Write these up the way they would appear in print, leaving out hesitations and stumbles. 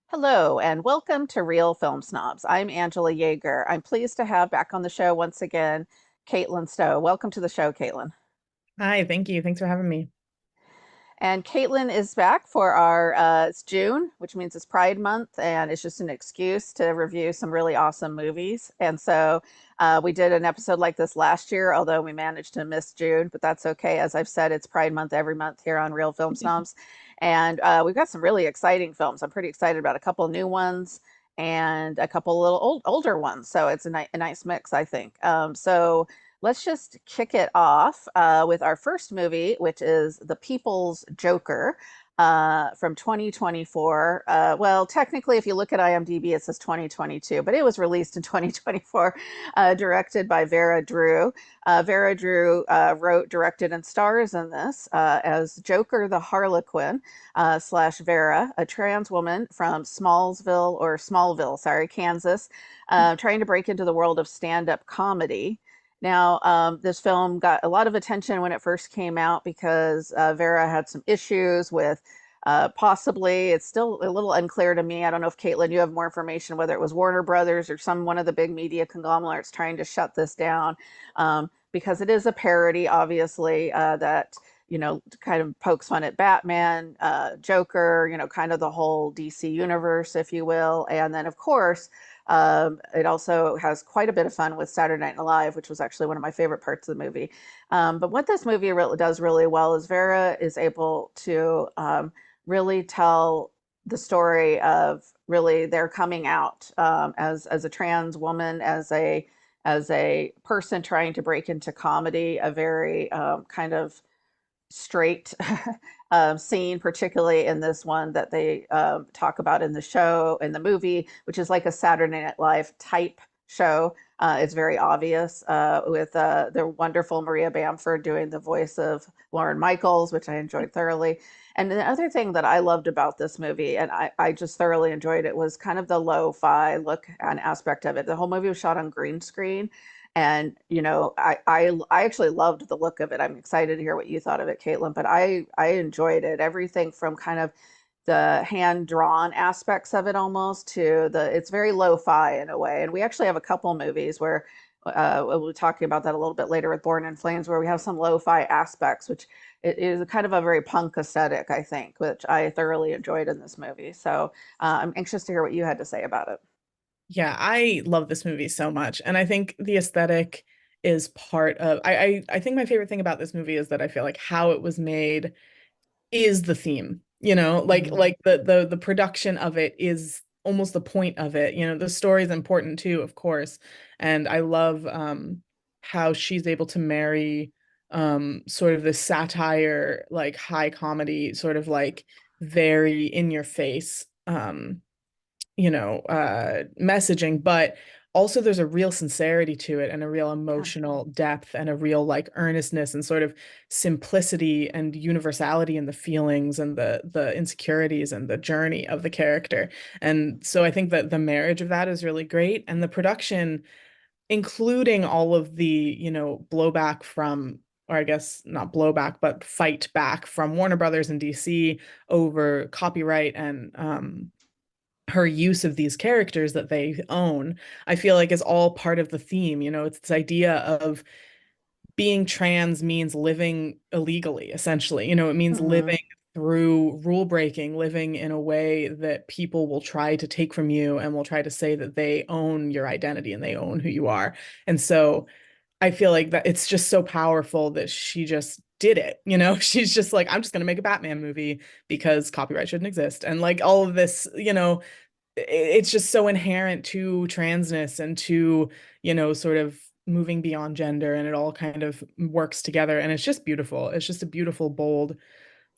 Hello, and welcome to Real Film Snobs. I'm Angela Yeager. I'm pleased to have back on the show once again, Caitlin Stow. Welcome to the show, Caitlin. Hi, thank you. Thanks for having me. And Caitlin is back for it's June, which means it's Pride Month, and it's just an excuse to review some really awesome movies. And so we did an episode like this last year, although we managed to miss June, but that's okay. As I've said, it's Pride Month every month here on Real Film Snobs. And we've got some really exciting films. I'm pretty excited about a couple new ones and a couple little older ones. So it's a nice mix, I think. So let's just kick it off with our first movie, which is The People's Joker from 2024. Well, technically, if you look at IMDb, it says 2022, but it was released in 2024, directed by Vera Drew. Vera Drew wrote, directed, and stars in this as Joker the Harlequin slash Vera, a trans woman from Smallville, sorry, Kansas, trying to break into the world of stand-up comedy. Now, this film got a lot of attention when it first came out because Vera had some issues with possibly, it's still a little unclear to me. I don't know if Caitlin, you have more information, whether it was Warner Brothers or one of the big media conglomerates trying to shut this down because it is a parody, obviously, that, kind of pokes fun at Batman, Joker, kind of the whole DC universe, if you will. And then, of course, it also has quite a bit of fun with Saturday Night Live, which was actually one of my favorite parts of the movie. But what this movie does really well is Vera is able to really tell the story of really their coming out as a trans woman, as a person trying to break into comedy, a very kind of straight scene, particularly in this one that they talk about in the show, in the movie, which is like a Saturday Night Live type show. It's very obvious with the wonderful Maria Bamford doing the voice of Lauren Michaels, which I enjoyed thoroughly. And the other thing that I loved about this movie, and I just thoroughly enjoyed it, was kind of the lo-fi look and aspect of it. The whole movie was shot on green screen. And I actually loved the look of it. I'm excited to hear what you thought of it, Caitlin. But I enjoyed it. Everything from kind of the hand drawn aspects of it almost to it's very lo-fi in a way. And we actually have a couple movies where we'll be talking about that a little bit later with Borden and Flames, where we have some lo-fi aspects, which it is kind of a very punk aesthetic, I think, which I thoroughly enjoyed in this movie. So I'm anxious to hear what you had to say about it. Yeah, I love this movie so much. And I think the aesthetic is part of I think my favorite thing about this movie is that I feel like how it was made is the theme. Mhm. Like the production of it is almost the point of it. The story is important too, of course. And I love how she's able to marry sort of the satire, like high comedy, sort of like very in your face messaging, but also there's a real sincerity to it and a real Yeah. emotional depth and a real like earnestness and sort of simplicity and universality in the feelings and the insecurities and the journey of the character. And so I think that the marriage of that is really great. And the production, including all of the, blowback from, or I guess not blowback, but fight back from Warner Brothers and DC over copyright and her use of these characters that they own, I feel like is all part of the theme. It's this idea of being trans means living illegally, essentially. It means Hmm. living through rule breaking, living in a way that people will try to take from you and will try to say that they own your identity and they own who you are. And so I feel like that it's just so powerful that she just did it. She's just like, I'm just going to make a Batman movie because copyright shouldn't exist. And like all of this, it's just so inherent to transness and to, sort of moving beyond gender, and it all kind of works together. And it's just beautiful. It's just a beautiful, bold,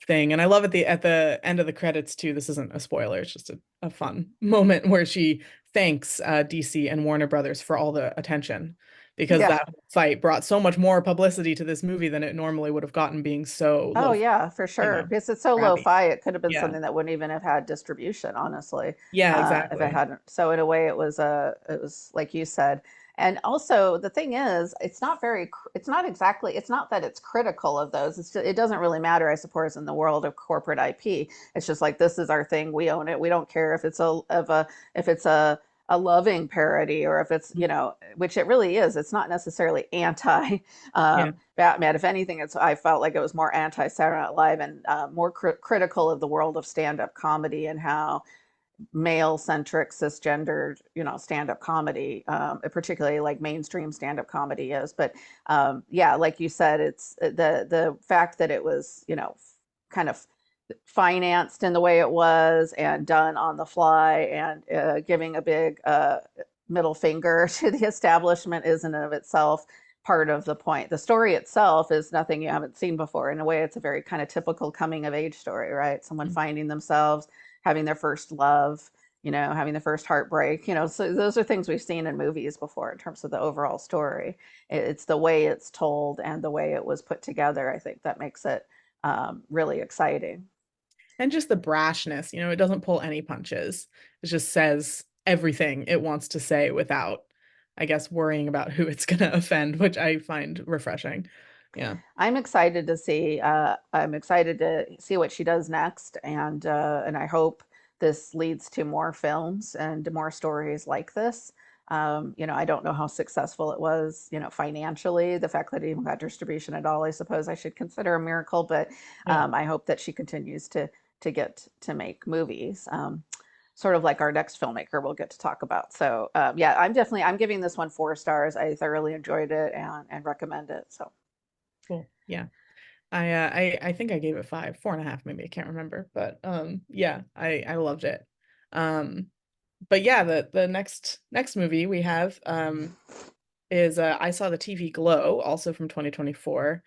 thing. And I love at the end of the credits too. This isn't a spoiler, it's just a fun moment where she thanks DC and Warner Brothers for all the attention because Yeah. that fight brought so much more publicity to this movie than it normally would have gotten being so Oh low, yeah, for you sure. know, Because it's so crappy. lo-fi, it could have been Yeah. something that wouldn't even have had distribution, honestly, Yeah, if it exactly. hadn't. So in a way, it was like you said. And also the thing is, it's not exactly, it's not that it's critical of those. It doesn't really matter, I suppose, in the world of corporate IP. It's just like this is our thing, we own it. We don't care if it's if it's a loving parody or if it's, which it really is. It's not necessarily anti Yeah. Batman. If anything, I felt like it was more anti Saturday Night Live and more critical of the world of stand up comedy and how male centric, cisgendered, stand up comedy, particularly like mainstream stand up comedy is. But yeah, like you said, it's the fact that it was, kind of financed in the way it was and done on the fly and giving a big middle finger to the establishment is in and of itself part of the point. The story itself is nothing you haven't seen before. In a way, it's a very kind of typical coming of age story, right? Someone finding themselves, having their first love, having the first heartbreak, so those are things we've seen in movies before in terms of the overall story. It's the way it's told and the way it was put together, I think, that makes it really exciting. And just the brashness, it doesn't pull any punches. It just says everything it wants to say without, I guess, worrying about who it's going to offend, which I find refreshing. Yeah. I'm excited to see what she does next, and I hope this leads to more films and more stories like this. I don't know how successful it was, financially. The fact that it even got distribution at all, I suppose I should consider a miracle. But Yeah. I hope that she continues to get to make movies. Sort of like our next filmmaker we'll get to talk about. So yeah, I'm giving this one 4 stars. I thoroughly enjoyed it and recommend it. So. Cool. Yeah. I think I gave it 5, 4.5, maybe. I can't remember. But yeah, I loved it. Um, but yeah, the next movie we have is I Saw the TV Glow, also from 2024,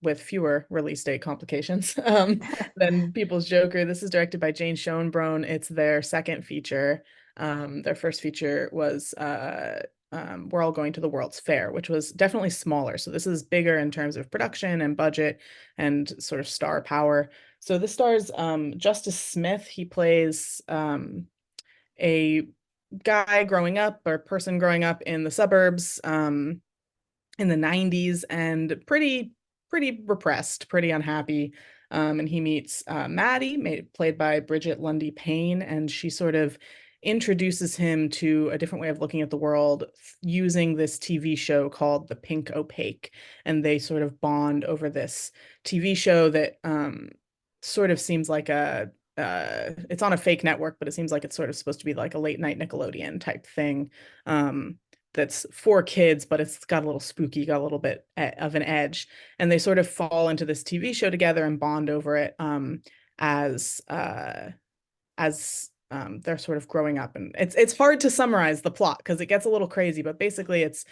with fewer release date complications than People's Joker. This is directed by Jane Schoenbrun. It's their second feature. Their first feature was We're All Going to the World's Fair, which was definitely smaller. So this is bigger in terms of production and budget and sort of star power. So this stars Justice Smith. He plays a guy growing up or person growing up in the suburbs in the 90s and pretty repressed, pretty unhappy. And he meets Maddie, played by Bridget Lundy Payne, and she sort of introduces him to a different way of looking at the world using this TV show called The Pink Opaque. And they sort of bond over this TV show that sort of seems like it's on a fake network, but it seems like it's sort of supposed to be like a late night Nickelodeon type thing. That's for kids, but it's got a little spooky, got a little bit of an edge. And they sort of fall into this TV show together and bond over it as they're sort of growing up. And it's hard to summarize the plot because it gets a little crazy, but basically it's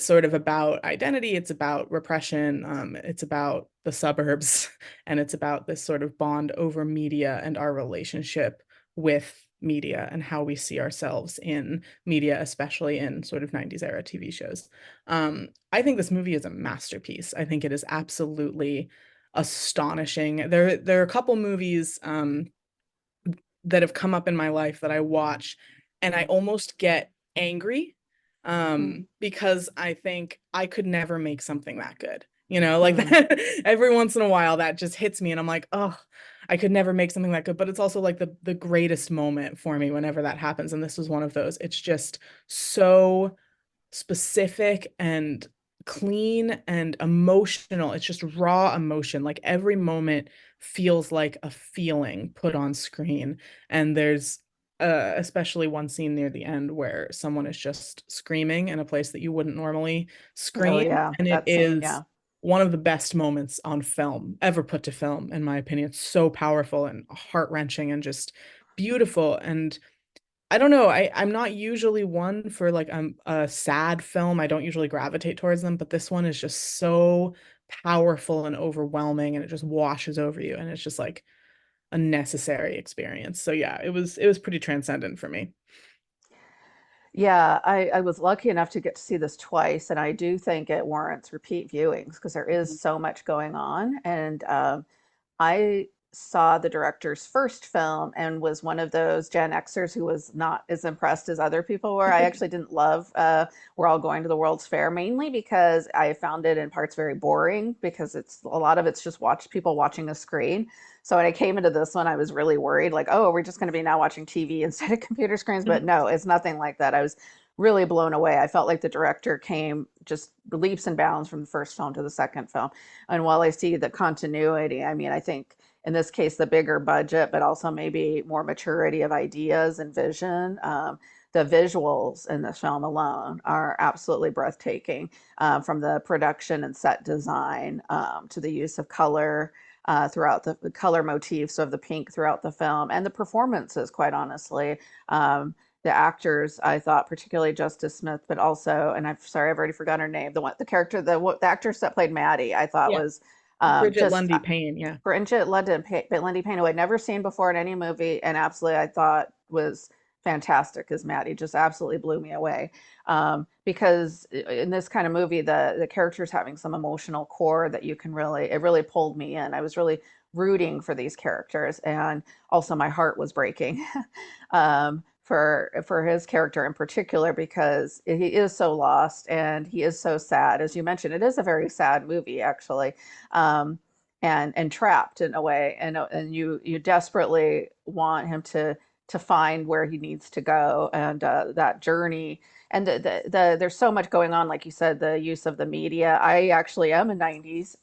sort of about identity, it's about repression, it's about the suburbs, and it's about this sort of bond over media and our relationship with media and how we see ourselves in media, especially in sort of 90s era TV shows. I think this movie is a masterpiece. I think it is absolutely astonishing. There are a couple movies that have come up in my life that I watch and I almost get angry because I think I could never make something that good. Like Mm-hmm. that every once in a while that just hits me and I'm like, oh, I could never make something that good. But it's also like the greatest moment for me whenever that happens. And this was one of those. It's just so specific and clean and emotional. It's just raw emotion. Like every moment feels like a feeling put on screen. And there's especially one scene near the end where someone is just screaming in a place that you wouldn't normally Oh scream. yeah, And it that scene, is yeah. one of the best moments on film ever put to film, in my opinion. It's so powerful and heart-wrenching and just beautiful. And I don't know. I'm not usually one for like a sad film. I don't usually gravitate towards them, but this one is just so powerful and overwhelming, and it just washes over you, and it's just like a necessary experience. So yeah, it was pretty transcendent for me. Yeah, I was lucky enough to get to see this twice, and I do think it warrants repeat viewings because there is so much going on. And I saw the director's first film and was one of those Gen Xers who was not as impressed as other people were. I actually didn't love We're All Going to the World's Fair, mainly because I found it in parts very boring because it's a lot of it's just people watching a screen. So when I came into this one, I was really worried, like, oh, we're just going to be now watching TV instead of computer screens. But no, it's nothing like that. I was really blown away. I felt like the director came just leaps and bounds from the first film to the second film. And while I see the continuity, I mean, I think in this case, the bigger budget, but also maybe more maturity of ideas and vision. The visuals in this film alone are absolutely breathtaking, from the production and set design to the use of color throughout the color motifs of the pink throughout the film, and the performances, quite honestly. The actors, I thought, particularly Justice Smith, but also, and I'm sorry, I've already forgotten her name. The character, the actress that played Maddie, I thought Yeah. was Bridget just Lundy Payne, yeah. Bridget Lindy Payne, who I'd never seen before in any movie, and absolutely I thought was fantastic as Maddie, just absolutely blew me away. Because in this kind of movie, the characters having some emotional core that you can really, it really pulled me in. I was really rooting for these characters, and also my heart was breaking for his character in particular because he is so lost and he is so sad. As you mentioned, it is a very sad movie, actually. Um, and trapped in a way, and you desperately want him to find where he needs to go, and that journey, and there's so much going on, like you said, the use of the media. I actually am a 90s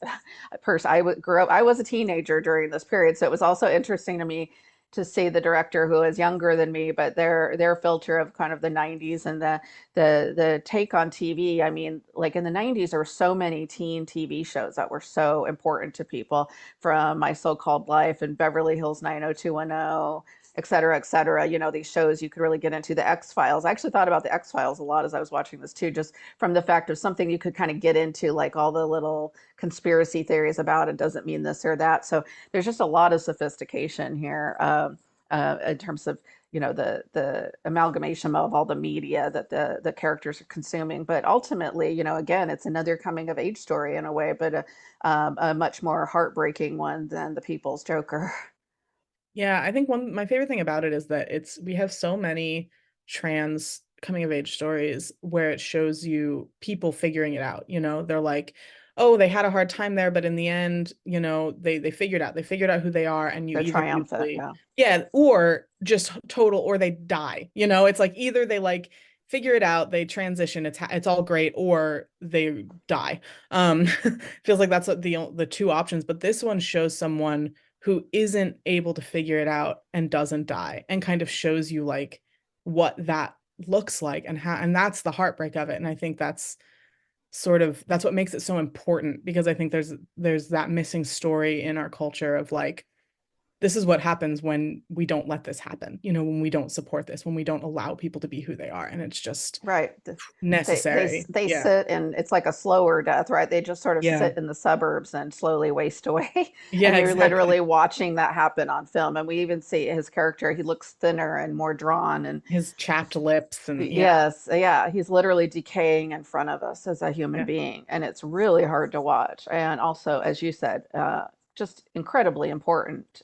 person. Grew up, I was a teenager during this period, so it was also interesting to me to see the director who is younger than me, but their filter of kind of the 90s and the take on TV. I mean, like in the 90s, there were so many teen TV shows that were so important to people, from My So-Called Life and Beverly Hills 90210, et cetera, et cetera. You know, these shows you could really get into. The X-Files. I actually thought about the X-Files a lot as I was watching this too, just from the fact of something you could kind of get into, like all the little conspiracy theories about it doesn't mean this or that. So there's just a lot of sophistication here, in terms of the amalgamation of all the media that the characters are consuming. But ultimately, again, it's another coming of age story in a way, but a much more heartbreaking one than The People's Joker. Yeah, I think my favorite thing about it is that we have so many trans coming of age stories where it shows you people figuring it out. They're like, oh, they had a hard time there, but in the end, they figured out who they are, and you They're either triumphant, usually, yeah. yeah, or just total, or they die. It's like either they like figure it out, they transition, it's all great, or they die. Feels like that's what the two options, but this one shows someone who isn't able to figure it out and doesn't die, and kind of shows you like what that looks like, and that's the heartbreak of it. And I think that's what makes it so important, because I think there's that missing story in our culture of like, this is what happens when we don't let this happen, when we don't support this, when we don't allow people to be who they are, and it's just Right. necessary. They Yeah. sit, and it's like a slower death, right? They just sort of Yeah. sit in the suburbs and slowly waste away. And Yeah, you're literally exactly. watching that happen on film. And we even see his character, he looks thinner and more drawn. And His chapped lips, and yeah. yes, yeah, he's literally decaying in front of us as a human Yeah. being. And it's really hard to watch. And also, as you said, just incredibly important.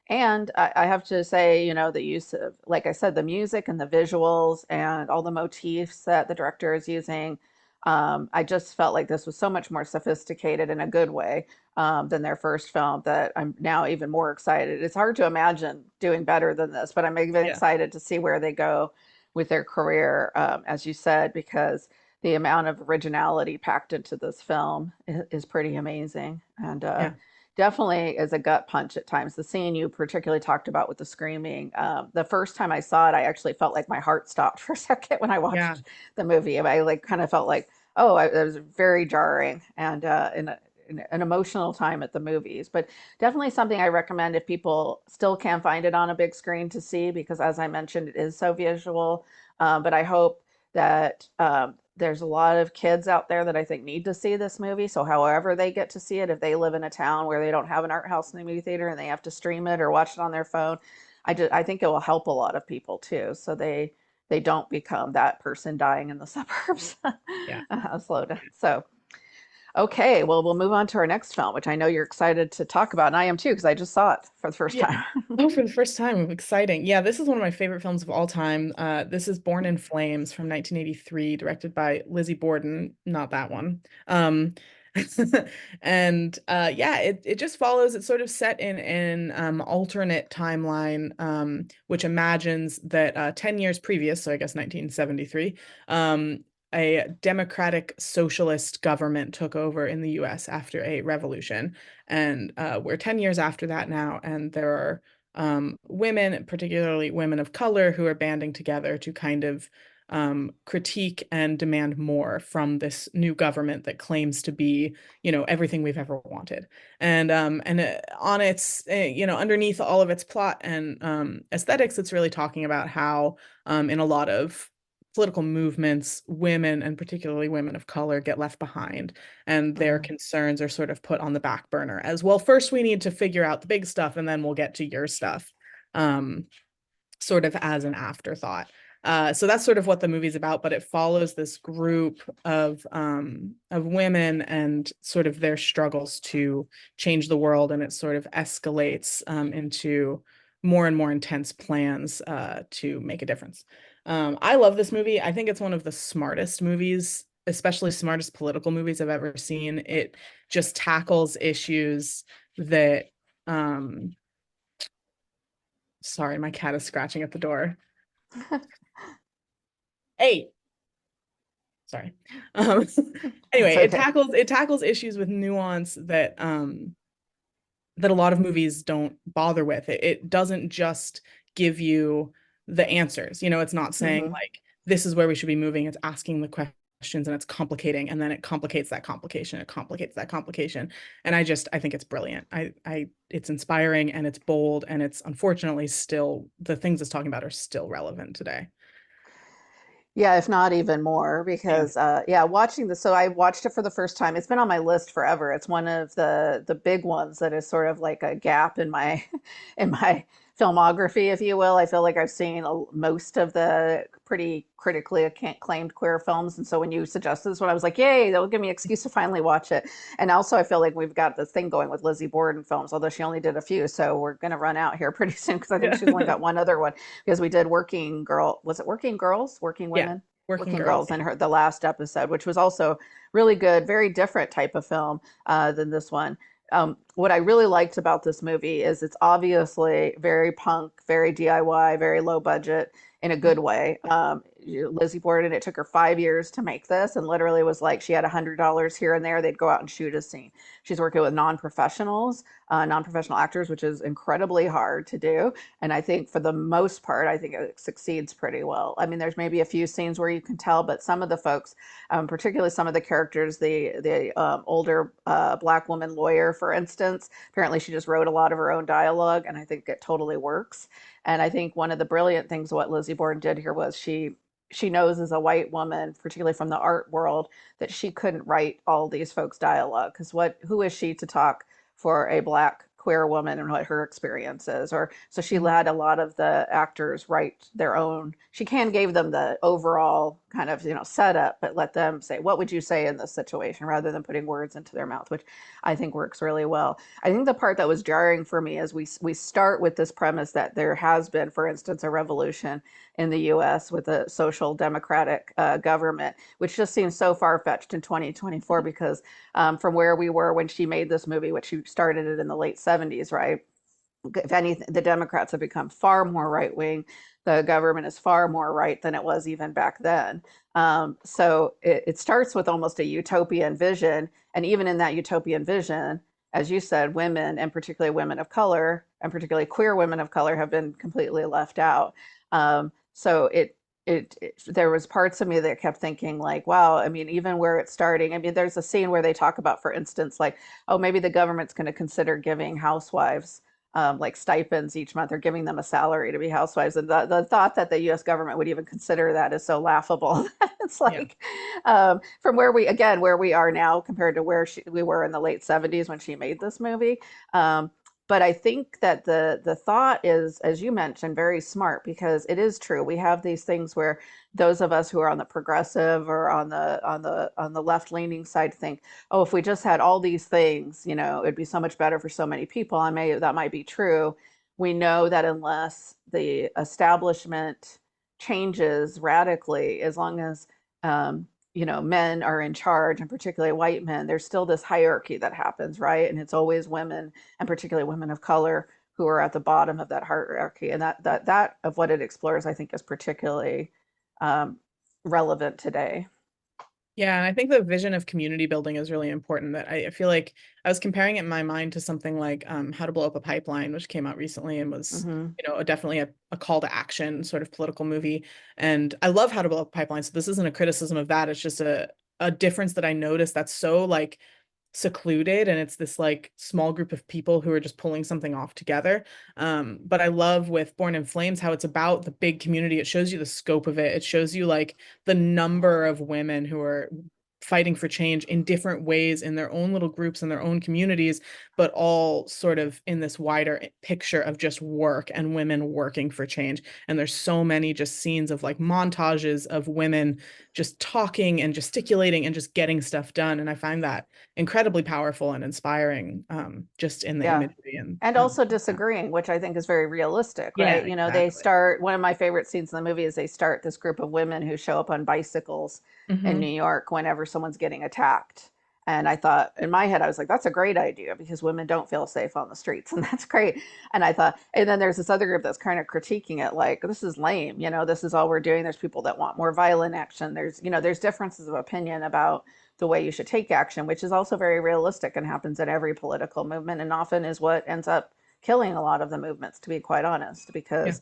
And I have to say, the use of, like I said, the music and the visuals and all the motifs that the director is using. I just felt like this was so much more sophisticated in a good way, than their first film, that I'm now even more excited. It's hard to imagine doing better than this, but I'm even Yeah. excited to see where they go with their career, as you said, because the amount of originality packed into this film is pretty amazing. And Yeah. definitely is a gut punch at times. The scene you particularly talked about with the screaming, the first time I saw it, I actually felt like my heart stopped for a second when I Yeah. watched the movie. I like kind of felt like, oh, it was very jarring, and in an emotional time at the movies. But definitely something I recommend if people still can't find it on a big screen to see, because as I mentioned, it is so visual. But I hope that there's a lot of kids out there that I think need to see this movie. So however they get to see it, if they live in a town where they don't have an art house in the movie theater and they have to stream it or watch it on their phone, I think it will help a lot of people too. So they don't become that person dying in the suburbs. Yeah. Slow down. So okay, well we'll move on to our next film, which I know you're excited to talk about, and I am too because I just saw it for the first Yeah. time. Oh, for the first time. Exciting. Yeah, this is one of my favorite films of all time. This is Born in Flames from 1983, directed by Lizzie Borden, not that one. And yeah, it just follows, it's sort of set in an alternate timeline, which imagines that 10 years previous, so I guess 1973, a democratic socialist government took over in the US after a revolution. And we're 10 years after that now, and there are women, particularly women of color, who are banding together to kind of critique and demand more from this new government that claims to be, everything we've ever wanted. And on its, underneath all of its plot and aesthetics, it's really talking about how in a lot of political movements, women and particularly women of color get left behind, and their Mm. concerns are sort of put on the back burner as well. First, we need to figure out the big stuff, and then we'll get to your stuff, um, sort of as an afterthought. So that's sort of what the movie's about, but it follows this group of women and sort of their struggles to change the world, and it sort of escalates into more and more intense plans to make a difference. I love this movie. I think it's one of the smartest movies, especially smartest political movies I've ever seen. It just tackles issues that sorry, my cat is scratching at the door. Hey, sorry. Um, That's anyway, it okay. tackles issues with nuance that a lot of movies don't bother with. It doesn't just give you the answers. It's not saying Hmm. like this is where we should be moving. It's asking the questions and it's complicating, and then it complicates that complication. It complicates that complication. And I think it's brilliant. It's inspiring and it's bold, and it's unfortunately still the things it's talking about are still relevant today. Yeah, if not even more, Yeah. because yeah, watching this. So I watched it for the first time. It's been on my list forever. It's one of the big ones that is sort of like a gap in my in my filmography, if you will. I feel like I've seen most of the pretty critically acclaimed queer films, and so when you suggested this one, I was like, yay, that will give me an excuse to finally watch it. And also, I feel like we've got this thing going with Lizzie Borden films, although she only did a few, so we're gonna run out here pretty soon because I think Yeah. she's only got one other one because we did Working Girl. Was it Working Girls? Working Yeah. Women? Working Working girls. Girls in her the last episode, which was also really good, very different type of film than this one. What I really liked about this movie is it's obviously very punk, very DIY, very low budget in a good way. Lizzie Borden, it took her 5 years to make this, and literally was like she had $100 here and there. They'd go out and shoot a scene. She's working with non-professionals, non-professional actors, which is incredibly hard to do. And I think for the most part, I think it succeeds pretty well. I mean, there's maybe a few scenes where you can tell, but some of the folks, particularly some of the characters, the older black woman lawyer, for instance, apparently she just wrote a lot of her own dialogue, and I think it totally works. And I think one of the brilliant things what Lizzie Borden did here was she knows as a white woman, particularly from the art world, that she couldn't write all these folks' dialogue because who is she to talk for a black queer woman and what her experience is? Or so she Mhm. let a lot of the actors write their own. She can gave them the overall kind of setup, but let them say what would you say in this situation rather than putting words into their mouth, which I think works really well. I think the part that was jarring for me is we start with this premise that there has been, for instance, a revolution in the U.S. with a social democratic government, which just seems so far fetched in 2024 because from where we were when she made this movie, which she started it in the late 70s, right? If anything, the Democrats have become far more right wing. The government is far more right than it was even back then. So it starts with almost a utopian vision. And even in that utopian vision, as you said, women, and particularly women of color, and particularly queer women of color, have been completely left out. So there was parts of me that kept thinking like, wow, I mean, even where it's starting, I mean, there's a scene where they talk about, for instance, like, oh, maybe the government's going to consider giving housewives like stipends each month or giving them a salary to be housewives. And the thought that the US government would even consider that is so laughable. It's Yeah. like from where we are now compared to where we were in the late 70s when she made this movie. Um, but I think that the thought is, as you mentioned, very smart because it is true. We have these things where those of us who are on the progressive or on the left leaning side think, oh, if we just had all these things, you know, it'd be so much better for so many people. And maybe that might be true. We know that unless the establishment changes radically, as long as you know, men are in charge, and particularly white men, there's still this hierarchy that happens, right? And it's always women, and particularly women of color, who are at the bottom of that hierarchy. And that of what it explores, I think, is particularly um, relevant today. Yeah, and I think the vision of community building is really important. That I feel like I was comparing it in my mind to something like How to Blow Up a Pipeline, which came out recently and was, Hmm. definitely a call to action sort of political movie. And I love How to Blow Up a Pipeline, so this isn't a criticism of that. It's just a difference that I noticed that's so like secluded, and it's this like small group of people who are just pulling something off together. But I love with Born in Flames how it's about the big community. It shows you the scope of it. It shows you like the number of women who are fighting for change in different ways in their own little groups in their own communities, but all sort of in this wider picture of just work and women working for change. And there's so many just scenes of like montages of women just talking and gesticulating and just getting stuff done. And I find that incredibly powerful and inspiring, just in the Yeah. imagery and And also yeah. disagreeing, which I think is very realistic, Yeah, right? You know, they exactly. start, one of my favorite scenes in the movie is they start this group of women who show up on bicycles in New Hmm. York whenever someone's getting attacked. And I thought, in my head, I was like, that's a great idea because women don't feel safe on the streets. And that's great. And I thought, and then there's this other group that's kind of critiquing it like, this is lame. You know, this is all we're doing. There's people that want more violent action. There's, you know, there's differences of opinion about the way you should take action, which is also very realistic and happens in every political movement and often is what ends up killing a lot of the movements, to be quite honest, Yeah. because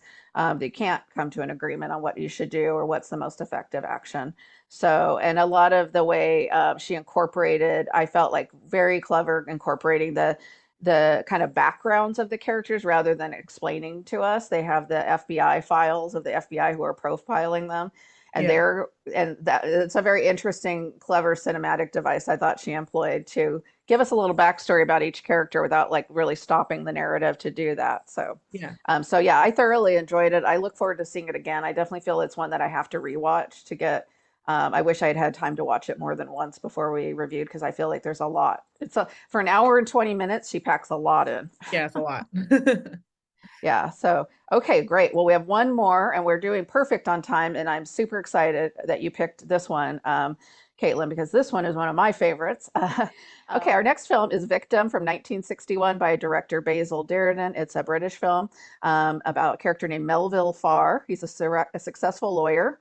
they can't come to an agreement on what you should do or what's the most effective action. So, and a lot of the way she incorporated, I felt like very clever incorporating the kind of backgrounds of the characters rather than explaining to us. They have the FBI files of the FBI who are profiling them, and Yeah. they're and that it's a very interesting, clever cinematic device I thought she employed to give us a little backstory about each character without like really stopping the narrative to do that. So, Yeah. so yeah, I thoroughly enjoyed it. I look forward to seeing it again. I definitely feel it's one that I have to rewatch to get. I wish I had had time to watch it more than once before we reviewed because I feel like there's a lot. It's a for an hour and 20 minutes, she packs a lot in. Yeah, it's a lot. Yeah. So, okay, great. Well, we have one more and we're doing perfect on time. And I'm super excited that you picked this one, Caitlin, because this one is one of my favorites. Okay, our next film is Victim from 1961 by director Basil Dearden. It's a British film about a character named Melville Farr. He's a successful lawyer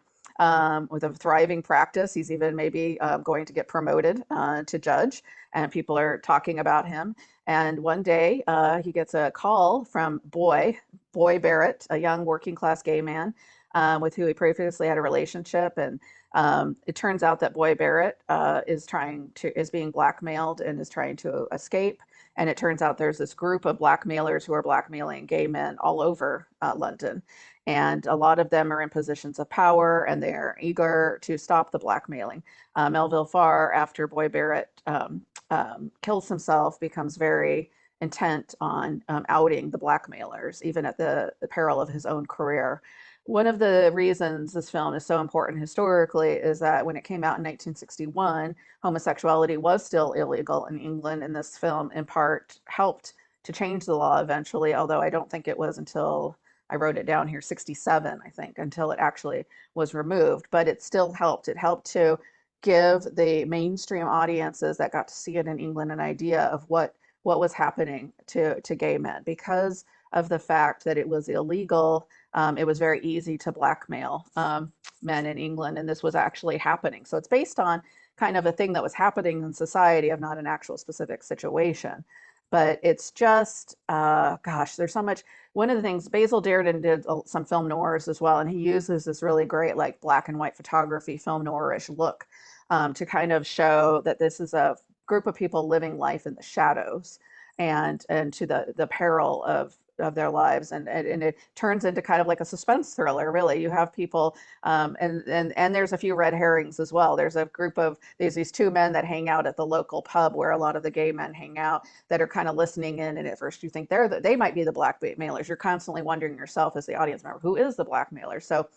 with a thriving practice. He's even maybe going to get promoted to judge, and people are talking about him. And one day he gets a call from Boy Barrett, a young working class gay man with who he previously had a relationship. And it turns out that Boy Barrett is being blackmailed and is trying to escape. And it turns out there's this group of blackmailers who are blackmailing gay men all over London. And a lot of them are in positions of power and they're eager to stop the blackmailing. Melville Farr, after Boy Barrett kills himself, becomes very intent on outing the blackmailers, even at the peril of his own career. One of the reasons this film is so important historically is that when it came out in 1961, homosexuality was still illegal in England, and this film, in part, helped to change the law eventually, although I don't think it was until I wrote it down here, 67, I think, until it actually was removed. But it still helped. It helped to give the mainstream audiences that got to see it in England an idea of what was happening to gay men because of the fact that it was illegal. It was very easy to blackmail men in England, and this was actually happening. So it's based on kind of a thing that was happening in society of not an actual specific situation. But it's just, gosh, there's so much. One of the things, Basil Dearden did some film noirs as well, and he uses this really great, like black and white photography, film noirish look to kind of show that this is a group of people living life in the shadows. and to the peril of their lives, and it turns into kind of like a suspense thriller. Really, you have people, and there's a few red herrings as well. There's a group of these two men that hang out at the local pub where a lot of the gay men hang out, that are kind of listening in, and at first you think they might be the blackmailers. You're constantly wondering yourself as the audience member, who is the blackmailer? So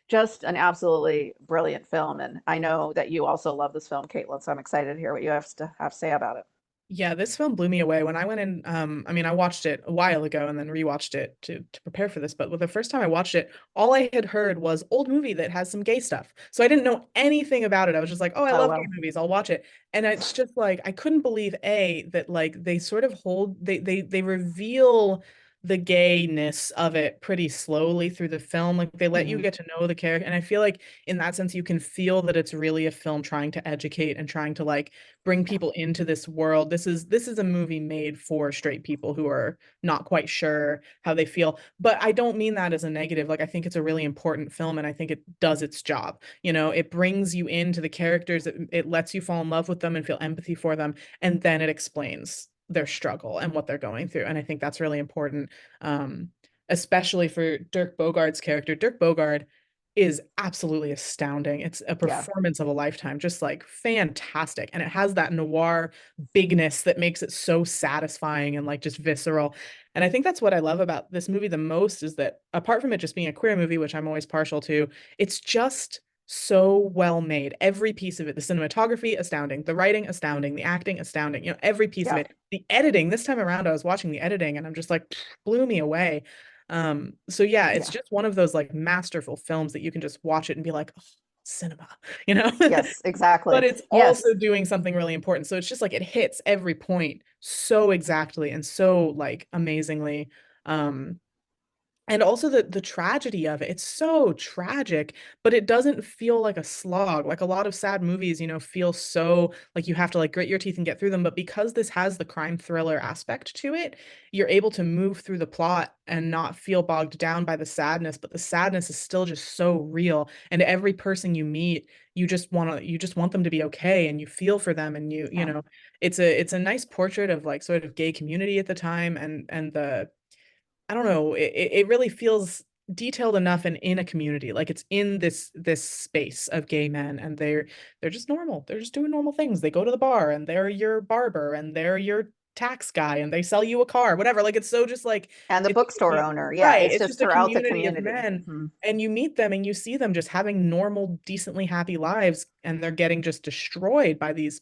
just an absolutely brilliant film, and I know that you also love this film, Caitlin, so I'm excited to hear what you have to say about it. Yeah, this film blew me away when I went in. I mean, I watched it a while ago and then rewatched it to prepare for this. But the first time I watched it, all I had heard was old movie that has some gay stuff. So I didn't know anything about it. I was just like, oh, I Oh love gay well. movies. I'll watch it. And it's just like I couldn't believe that like they sort of hold they reveal the gayness of it pretty slowly through the film. Like they let you Hmm. get to know the character. And I feel like in that sense, you can feel that it's really a film trying to educate and trying to like bring Yeah. people into this world. This is a movie made for straight people who are not quite sure how they feel. But I don't mean that as a negative. Like I think it's a really important film and I think it does its job. You know, it brings you into the characters, it lets you fall in love with them and feel empathy for them, and then it explains their struggle and what they're going through. And I think that's really important. Um, Especially for Dirk Bogart's character. Dirk Bogarde is absolutely astounding. It's a Yeah. performance of a lifetime, just like fantastic. And it has that noir bigness that makes it so satisfying and like just visceral. And I think that's what I love about this movie the most is that apart from it just being a queer movie, which I'm always partial to, it's just so well made. Every piece of it, the cinematography astounding, the writing astounding, the acting astounding, every piece of Yeah. it. The editing, this time around I was watching the editing and I'm just like blew me away. So yeah, it's Yeah. just one of those like masterful films that you can just watch it and be like, oh, cinema, you know? Yes, exactly. But it's also Yes. doing something really important. So it's just like it hits every point so exactly and so like amazingly. Um, and also the tragedy of it. It's so tragic, but it doesn't feel like a slog. Like a lot of sad movies, feel so like you have to like grit your teeth and get through them. But because this has the crime thriller aspect to it, you're able to move through the plot and not feel bogged down by the sadness. But the sadness is still just so real. And every person you meet, you just want them to be okay and you feel for them and Yeah. it's a nice portrait of like sort of gay community at the time and the I don't know, it really feels detailed enough and in a community. Like it's in this space of gay men and they're just normal. They're just doing normal things. They go to the bar and they're your barber and they're your tax guy and they sell you a car, whatever. Like it's so just like And the it's bookstore owner. Yeah, right. it's It's just just a throughout the community of community. men Hmm. and you meet them and you see them just having normal, decently happy lives and they're getting just destroyed by these,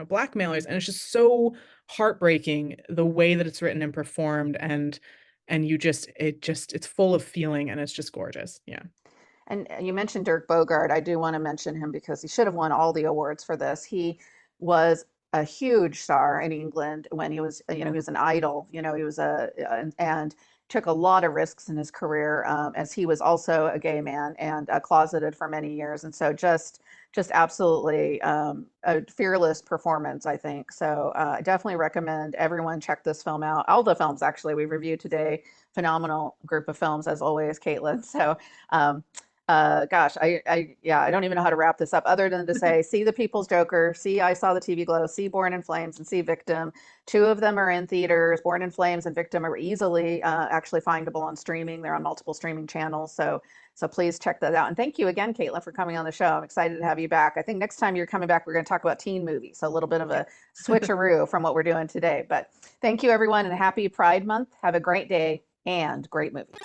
blackmailers. And it's just so heartbreaking the way that it's written and performed and it's full of feeling and it's just gorgeous. Yeah. And you mentioned Dirk Bogarde. I do want to mention him because he should have won all the awards for this. He was a huge star in England when he was, he was an idol. He was and took a lot of risks in his career, as he was also a gay man and closeted for many years. And so just absolutely a fearless performance, I think. So I definitely recommend everyone check this film out. All the films actually we reviewed today, phenomenal group of films as always, Caitlin. So um, gosh, yeah, I don't even know how to wrap this up other than to say, see The People's Joker, see I Saw the TV Glow, see Born in Flames, and see Victim. Two of them are in theaters. Born in Flames and Victim are easily actually findable on streaming. They're on multiple streaming channels. So please check that out. And thank you again, Caitlin, for coming on the show. I'm excited to have you back. I think next time you're coming back, we're going to talk about teen movies. So a little bit of a switcheroo from what we're doing today. But thank you, everyone, and happy Pride Month. Have a great day and great movies.